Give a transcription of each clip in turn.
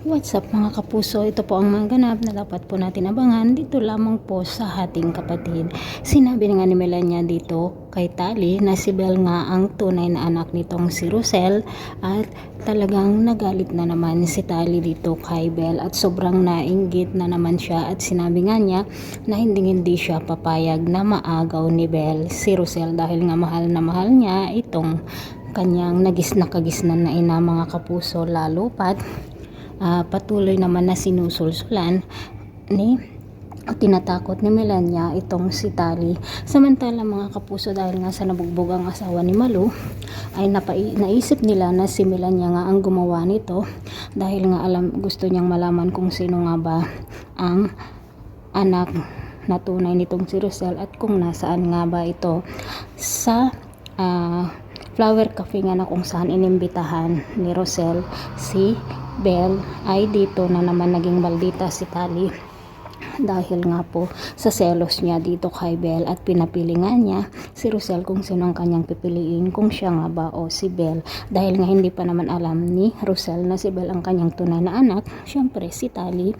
What's up mga kapuso? Ito po ang mga ganap na dapat po natin abangan dito lamang po sa ating kapatid. Sinabi na nga ni Melania dito kay Tali na si Belle nga ang tunay na anak nitong si Rosel at talagang nagalit na naman si Tali dito kay Belle at sobrang nainggit na naman siya at sinabi nga niya na hindi siya papayag na maagaw ni Belle si Rosel dahil nga mahal na mahal niya itong kanyang nagis na kagisnan na ina mga kapuso, lalo pat patuloy naman na sinusulsulan ni tinatakot ni Melania itong si Tali. Samantala mga kapuso, dahil nga sa nabugbog ang asawa ni Malu ay naisip nila na si Melania nga ang gumawa nito dahil nga gusto niyang malaman kung sino nga ba ang anak na tunay nitong si Rosel at kung nasaan nga ba ito sa flower cafe nga na kung saan inimbitahan ni Rosel si Belle. Ay dito na naman naging maldita si Tali dahil nga po sa selos niya dito kay Belle at pinapili nga niya si Rosel kung sino ang kanyang pipiliin, kung siya nga ba o si Belle. Dahil nga hindi pa naman alam ni Rosel na si Belle ang kanyang tunay na anak, syempre si Tali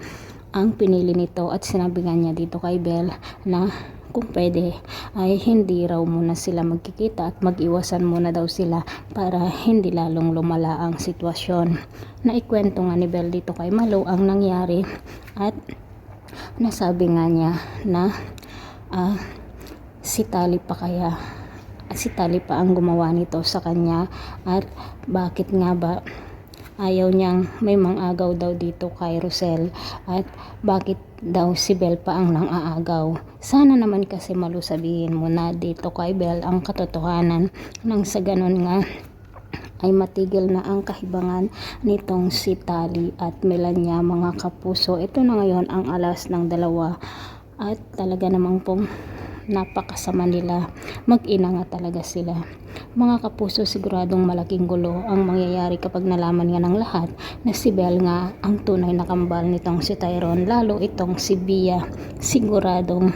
ang pinili nito at sinabi nga niya dito kay Belle na kung pwede ay hindi raw muna sila magkikita at mag-iwasan muna daw sila para hindi lalong lumala ang sitwasyon. Naikwento nga ni Belle dito kay Malu ang nangyari at nasabi nga niya na si Tali pa ang gumawa nito sa kanya at bakit nga ba ayaw niyang may mang-agaw daw dito kay Rosel at bakit daw si Belle pa ang nang-aagaw. Sana naman kasi Malu sabihin mo na dito kay Belle ang katotohanan nang sa ganon nga ay matigil na ang kahibangan nitong si Tali at Melania mga kapuso. Ito na ngayon ang alas ng dalawa at talaga namang pong napakasama nila. Mag-ina nga talaga sila. Mga kapuso, siguradong malaking gulo ang mangyayari kapag nalaman nga ng lahat na si Belle nga ang tunay na kambal nitong si Tyrone, lalo itong si Bia. Siguradong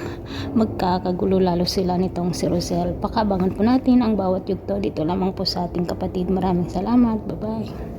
magkakagulo lalo sila nitong si Rosel. Pakabangan po natin ang bawat yugto dito lamang po sa ating kapatid. Maraming salamat. Bye bye.